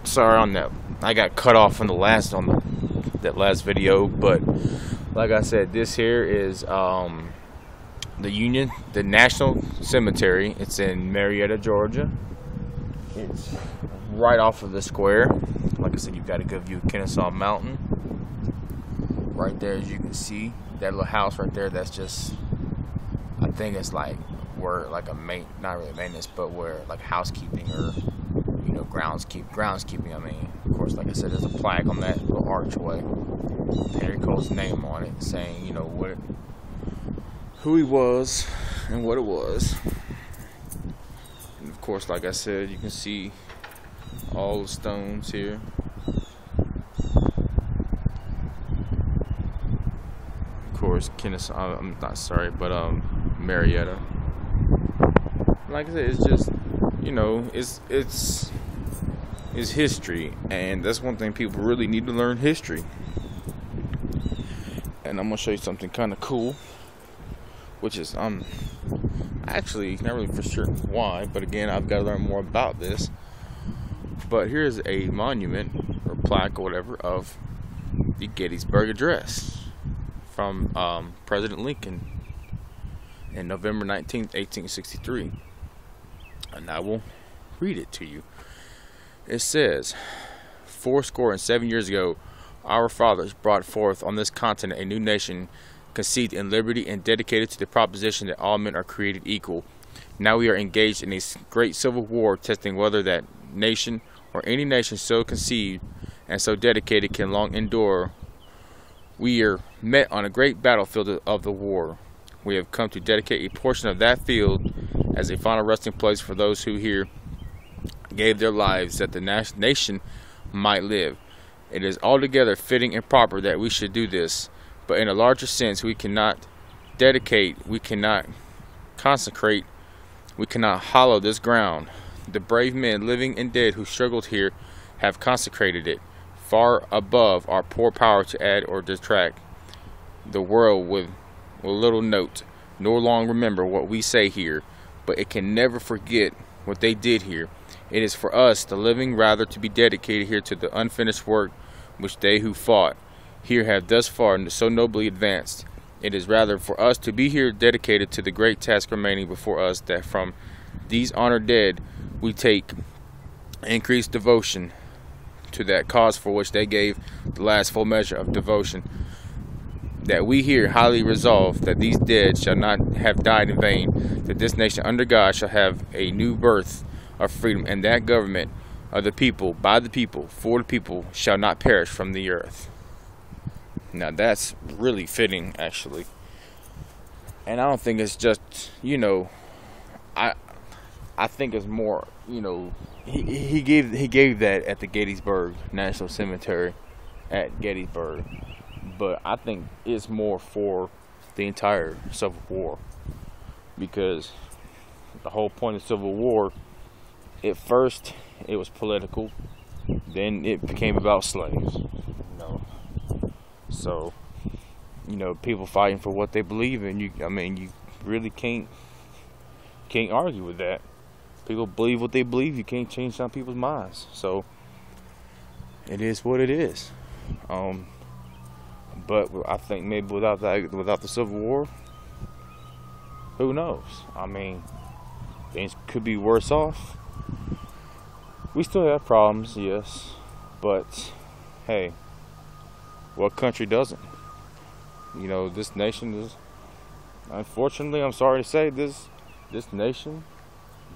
sorry on that. I got cut off from that last video, but like I said, this here is the National Cemetery. It's in Marietta, Georgia. It's right off of the square. Like I said, you've got a good view of Kennesaw Mountain. Right there, as you can see, that little house right there, that's just, I think it's like where like not really maintenance, but where like housekeeping or, you know, groundskeeping. I mean, of course, like I said, there's a plaque on that little archway, Henry Cole's name on it, saying, you know, who he was and what it was. And of course, like I said, you can see all the stones here. Of course, Kennesaw, I'm not sorry, but Marietta. Like I said, it's just, you know, it's history, and that's one thing people really need to learn: history. And I'm gonna show you something kind of cool, which is actually not really for sure why, but again, I've got to learn more about this. But here's a monument or plaque or whatever of the Gettysburg Address from President Lincoln in November 19th, 1863. And I will read it to you. It says, 77 years ago, our fathers brought forth on this continent a new nation, conceived in liberty and dedicated to the proposition that all men are created equal. Now we are engaged in a great civil war, testing whether that nation or any nation so conceived and so dedicated can long endure. We are met on a great battlefield of the war. We have come to dedicate a portion of that field as a final resting place for those who here gave their lives that the nation might live. It is altogether fitting and proper that we should do this, but in a larger sense, we cannot dedicate, we cannot consecrate, we cannot hallow this ground. The brave men, living and dead, who struggled here have consecrated it, far above our poor power to add or detract. The world will little note, nor long remember what we say here, but it can never forget what they did here. It is for us, the living, rather to be dedicated here to the unfinished work which they who fought here have thus far so nobly advanced. It is rather for us to be here dedicated to the great task remaining before us, that from these honored dead we take increased devotion to that cause for which they gave the last full measure of devotion. That we here highly resolve that these dead shall not have died in vain, that this nation under God shall have a new birth of freedom, and that government of the people, by the people, for the people, shall not perish from the earth. Now that's really fitting, actually. And I don't think it's just, you know, I think it's more, you know, he gave that at the Gettysburg National Cemetery at Gettysburg. But I think it's more for the entire Civil War, because the whole point of Civil War, at first it was political, then it became about slaves, you know. So, you know, people fighting for what they believe in. You really can't argue with that. People believe what they believe. You can't change some people's minds. So it is what it is. But I think maybe without the Civil War, who knows? I mean, things could be worse off. We still have problems, yes, but hey, what country doesn't? You know, this nation is, unfortunately, I'm sorry to say, this nation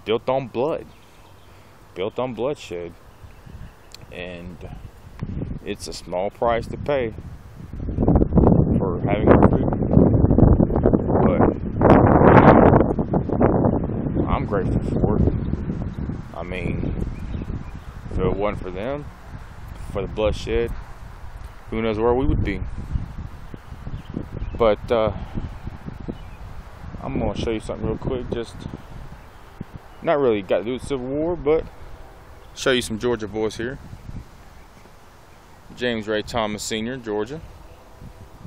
built on blood, built on bloodshed, and it's a small price to pay for having our freedom. But you know, I'm grateful for it. I mean, if it wasn't for them, for the bloodshed, who knows where we would be. But I'm gonna show you something real quick. Just not really got to do with Civil War, but show you some Georgia boys here. James Ray Thomas Sr., Georgia,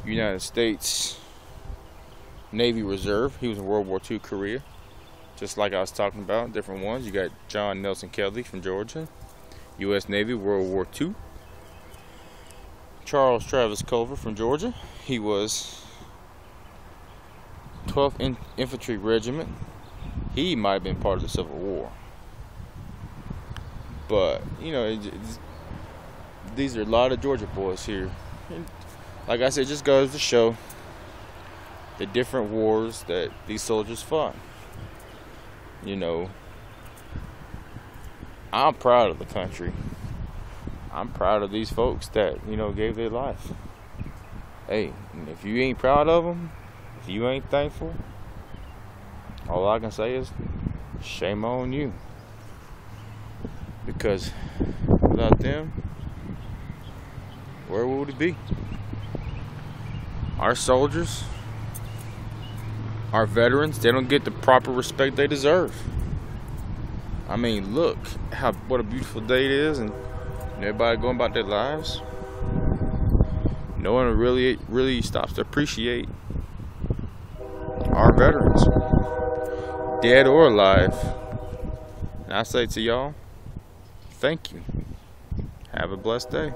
United States Navy Reserve. He was in World War II, Korea. Just like I was talking about, different ones. You got John Nelson Kelly from Georgia. U.S. Navy, World War II. Charles Travis Culver from Georgia. He was 12th Infantry Regiment. He might have been part of the Civil War. But, you know, these are a lot of Georgia boys here. And like I said, it just goes to show the different wars that these soldiers fought. You know, I'm proud of the country. I'm proud of these folks that, you know, gave their life. Hey, if you ain't proud of them, if you ain't thankful, all I can say is shame on you. Because without them, where would we be? Our soldiers, our veterans, they don't get the proper respect they deserve. I mean, look what a beautiful day it is, and everybody going about their lives. No one really stops to appreciate our veterans, dead or alive. And I say to y'all, thank you. Have a blessed day.